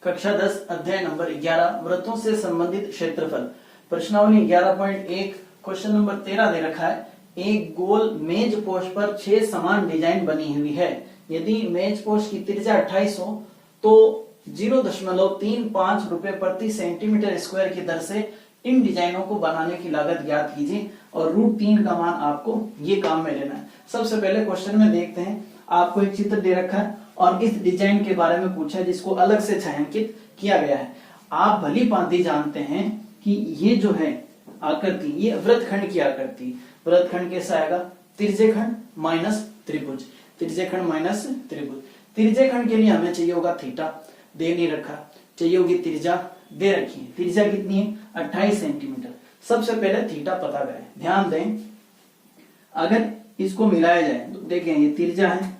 कक्षा 10 अध्याय नंबर 11 वृत्तों से संबंधित क्षेत्रफल। प्रश्नावली 11.1 क्वेश्चन नंबर 13 दे रखा है। एक गोल मेज पोस्ट पर 6 समान डिजाइन बनी हुई है। यदि मेज पोस्ट की त्रिज्या 28 हो तो 0.35 रुपए प्रति सेंटीमीटर स्क्वायर की दर से इन डिजाइनों को बनाने की लागत ज्ञात कीजिए और √3 का मान आपको ये काम में लेना है। सबसे पहले क्वेश्चन में देखते हैं, आपको एक चित्र दे रखा है और इस डिजाइन के बारे में पूछा है जिसको अलग से छायांकित किया गया है। आप भली भांति जानते हैं कि ये जो है आकृति, ये वृत्तखंड की आकृति। वृत्तखंड कैसा आएगा? त्रिज्यखंड माइनस त्रिभुज, त्रिज्यखंड माइनस त्रिभुज। त्रिज्यखंड के लिए हमें चाहिए होगा थीटा, दे नहीं रखा। चाहिए होगी त्रिज्या, दे रखी है। त्रिज्या कितनी है? 28 सेंटीमीटर। सबसे पहले थीटा पता करें। ध्यान दें, अगर इसको मिलाया जाए तो देखें, ये त्रिज्या है,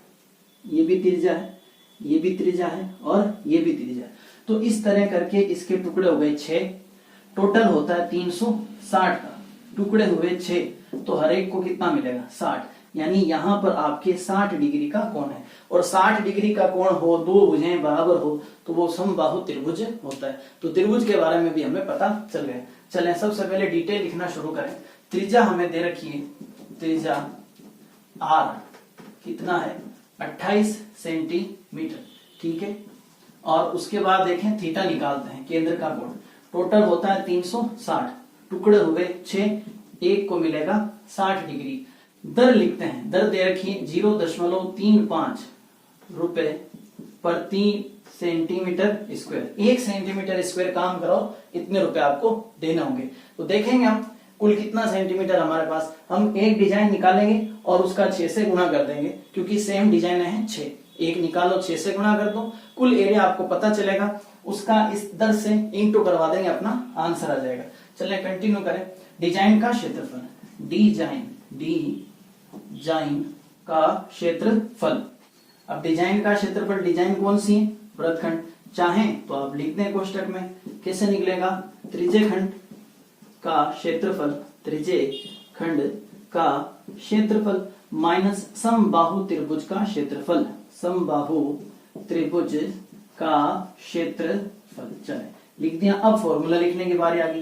ये भी त्रिज्या है, ये भी त्रिज्या है और ये भी त्रिज्या है। तो इस तरह करके इसके टुकड़े हो गए 6। टोटल होता है 360 का। टुकड़े हुए 6 तो हर एक को कितना मिलेगा? 60। यानी यहां पर आपके 60 डिग्री का कोण है और 60 डिग्री का कोण हो, दो भुजें बराबर हो तो वो समबाहु त्रिभुज होता है। तो त्रिभुज के बारे में भी हमें पता चल गया। चलें सबसे पहले डिटेल लिखना शुरू करें। त्रिज्या हमें दे रखी है, त्रिज्या r कितना है? 28 सेंटीमीटर, ठीक है। और उसके बाद देखें थीटा निकालते हैं, केंद्र का कोण। टोटल होता है 360, टुकड़े हुए 6, एक को मिलेगा 60 डिग्री। दर लिखते हैं, दर दे रखी है 0.35 रुपए प्रति सेंटीमीटर स्क्वायर। 1 सेंटीमीटर स्क्वायर काम करो, इतने रुपए आपको देने होंगे। तो देखेंगे हम कुल कितना सेंटीमीटर हमारे पास। हम एक डिजाइन निकालेंगे और उसका 6 से गुणा कर देंगे क्योंकि सेम डिजाइन है 6। एक निकालो, 6 से गुणा कर दो, कुल एरिया आपको पता चलेगा। उसका इस दर से इंटू करवा देंगे, अपना आंसर आ जाएगा। चलिए कंटिन्यू करें। डिजाइन का क्षेत्रफल, डिजाइन का क्षेत्रफल। अब डिजाइन का क्षेत्रफल, डिजाइन कौन सी है? वृत्तखंड। चाहें तो आप लिख दें कोष्टक में, कैसे निकलेगा? त्रिज्यखंड का क्षेत्रफल, त्रिज्यखंड का क्षेत्रफल माइनस समबाहु त्रिभुज का क्षेत्रफल, समबाहु त्रिभुज का क्षेत्रफल। चले लिख दिया। अब फॉर्मूला लिखने की बारी आ गई।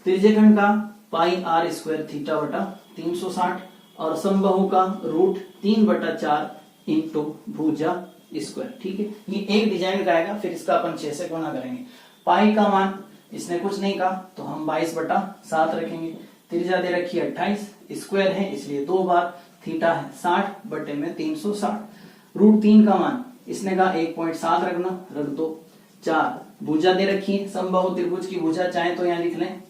त्रिज्यखंड का πr² थीटा बटा 360 और समबाहु का √3/4 इंटू भुजा स्क्वायर, ठीक है। ये एक डिजाइन का आएगा, फिर इसका अपन 6 से गुणा करेंगे। पाई का मान इसने कुछ नहीं कहा तो हम 22/7 रखेंगे। त्रिज्या दे रखी है 28, स्क्वायर है इसलिए 2 बार, थीटा है 60/360। √3 का मान इसने कहा 1.7 रखना, रख दो। 4 भुजा दे रखी है, समबाहु त्रिभुज की भुजा चाहे तो यहाँ लिख लें,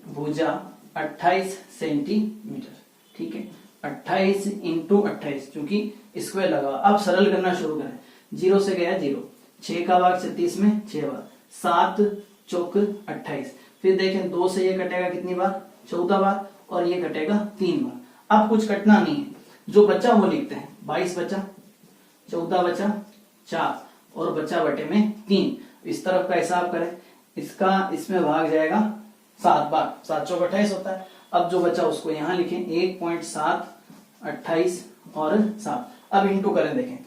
भुजा 28 सेंटीमीटर, ठीक है। 28 इंटू 28 क्योंकि स्क्वायर लगा। अब सरल करना शुरू करें। 0 से गया 0, 6 का भाग 36 में 6 बार, 7 चौक 28। फिर देखें 2 से ये कटेगा कितनी बार? 14 बार, और ये कटेगा 3 बार। अब कुछ कटना नहीं है, जो बचा वो लिखते हैं। 22 बचा, 14 बचा, 4 और बचा बटे में 3। इस तरफ का हिसाब करें, इसका इसमें भाग जाएगा 7 बार, 7 चौक 28 होता है। अब जो बचा उसको यहाँ लिखें, 1.7, 28 और 7। अब इंटू करें, देखें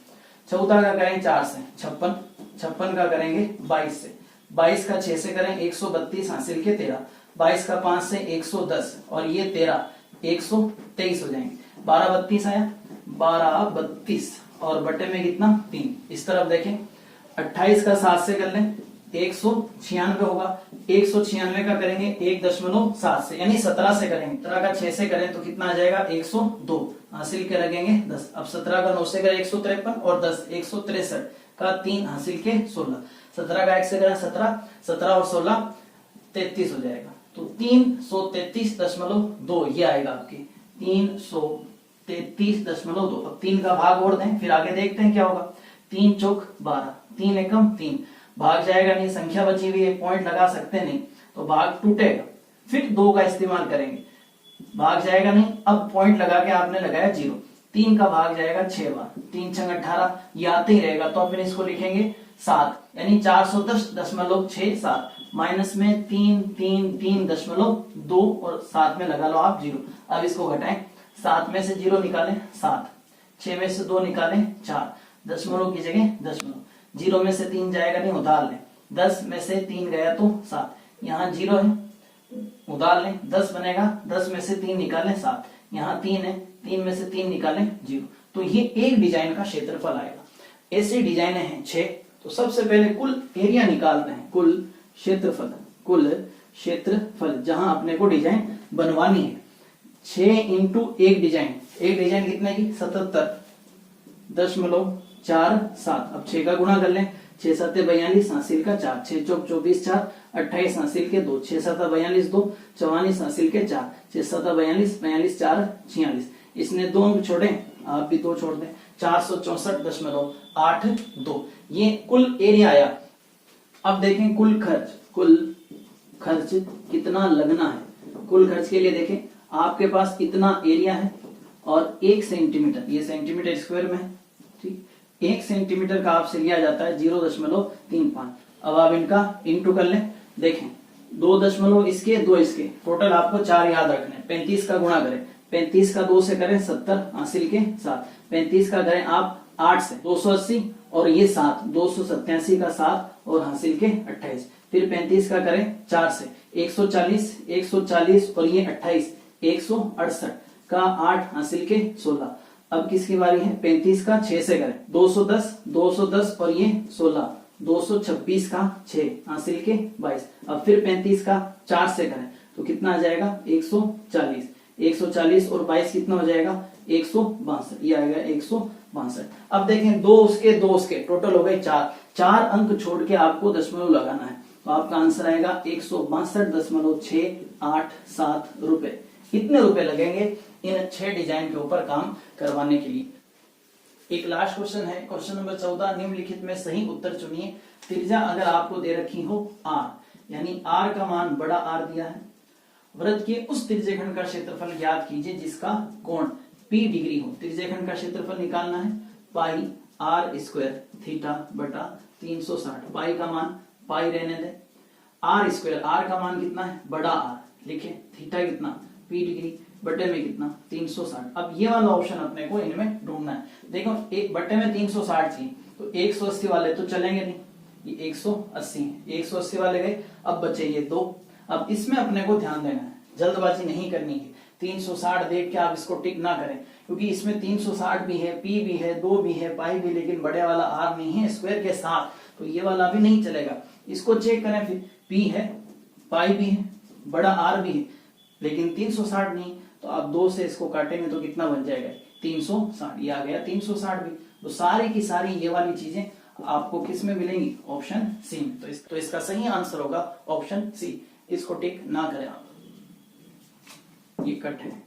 14 का करें 4 से 56, 56 का करेंगे 22 से, 22 का 6 से करें 132 हासिल के 13, 22 का 5 से 110 और ये 13 123 हो जाएंगे। 12 32 आया, 12 32 और बटे में कितना? 3। इस तरफ देखें 28 का 7 से कर लें 196 होगा। 196 का करेंगे 1.7 से, यानी 17 से करेंगे। 17 का 6 से करें तो कितना आ जाएगा? 102 हासिल के रखेंगे 10। अब 17 का 9 से करें 153 और 10 163 का 3 हासिल के 16। 17 का 1 से करें 17, 17 और 16 33 हो जाएगा। तो 333.2 ये आएगा आपकी 333.2। अब 3 का भाग और दें, फिर आगे देखते हैं क्या होगा। 3 चौक 12, 3 एकम 3, भाग जाएगा नहीं, संख्या बची हुई है, पॉइंट लगा सकते नहीं तो भाग टूटेगा। फिर 2 का इस्तेमाल करेंगे, भाग जाएगा नहीं। अब पॉइंट लगा के आपने लगाया 0, 3 का भाग जाएगा 6 बार, 3 छंग 18, ये आते ही रहेगा। तो फिर इसको लिखेंगे 7, यानी 410.67 माइनस में 3 और 7 में लगा लो आप 0। अब इसको घटाएं, 7 में से 0 निकालें 7, 6 में से 2 निकालें 4, दशमलव की जगह दशमलव, 0 में से 3 जाएगा नहीं, उधार लें। 10 में से 3 गया तो 7, यहाँ 0 है, उधार लें, 10 बनेगा, 10 में से 3 निकालें 7, यहाँ 3 है, 3 में से 3 निकालें 0। तो ये एक डिजाइन का क्षेत्रफल आएगा। ऐसे डिजाइन हैं 6। तो सबसे पहले कुल एरिया निकालते हैं, कुल क्षेत्रफल जहां अपने को डिजाइन बनवानी है। 6 इंटू एक डिजाइन कितने की 77.47। अब 6 का गुणा कर लें, 6 7 42, हासिल का 4, 6 चौक 24, 4 28, हासिल के 2, 6 7 42, 2 44, हासिल के 4, 6 7 42, 42 4 46। इसने 2 अंक छोड़े, आप भी 2 छोड़ दें, 464.82। ये कुल एरिया आया। अब देखें कुल खर्च कितना लगना है। कुल खर्च के लिए देखें, आपके पास इतना एरिया है और 1 सेंटीमीटर, ये सेंटीमीटर स्क्वायर में है, ठीक। 1 सेंटीमीटर का आपसे लिया जाता है 0.35। अब आप इनका इंटू कर लें, देखें 2 इसके 2 इसके, टोटल आपको 4 याद रखने हैं। 35 का गुणा करें, 35 का 2 से करें 70, हासिल के 7, 35 का करें आप 8 से 280, और ये 7 287 का 7 और हासिल के 28। फिर 35 का करें 4 से 140 और ये 28 168 का 8 हासिल के 16। अब किसकी बारी है, 35 का 6 से करें 210 और ये 16 226 का 6 हासिल के 22। अब फिर 35 का 4 से करें तो कितना आ जाएगा 140 और 22 कितना हो जाएगा 162, ये आएगा 162। अब देखें 2 उसके टोटल हो गए 4 अंक छोड़ के आपको दशमलव लगाना है, तो आपका आंसर आएगा 162.687 रुपए। इतने रुपए लगेंगे इन 6 डिजाइन के ऊपर काम करवाने के लिए। एक लास्ट क्वेश्चन है, क्वेश्चन नंबर 14, निम्नलिखित में सही उत्तर चुनिए। त्रिज्या अगर आपको दे रखी हो r, यानी r का मान बड़ा R दिया है, वृत्त के उस त्रिज्यखंड का क्षेत्रफल ज्ञात कीजिए जिसका कोण p डिग्री हो। त्रिज्यखंड का क्षेत्रफल निकालना है, पाई r स्क्वायर थीटा बटा 360। पाई का मान पाई रहने दे, r स्क्वायर, r का मान कितना है बड़ा R, लिखे थीटा कितना p डिग्री बटे में कितना 360। अब ये वाला ऑप्शन अपने को इनमें ढूंढना है। देखो एक बटे में 360 चाहिए, तो 180 वाले तो चलेंगे नहीं, ये 180 है, 180 वाले गए। अब बचे ये 2। अब इसमें अपने को ध्यान देना है, जल्दबाजी नहीं करनी है। 360 देख के आप इसको टिक ना करें, क्योंकि इसमें 360 भी है, p भी है, 2 भी है, पाई भी, लेकिन बड़े वाला r नहीं है स्क्वायर के साथ, तो ये वाला भी नहीं चलेगा। इसको चेक करें, फिर p है, पाई भी है, बड़ा r भी है, लेकिन 360 नहीं, तो आप 2 से इसको काटेंगे तो कितना बन जाएगा 360, ये आ गया 360 भी। तो सारी की सारी ये वाली चीजें आपको किस में मिलेंगी, ऑप्शन सी में। तो इसका सही आंसर होगा ऑप्शन सी। इसको टिक ना करें आप, ये कट है।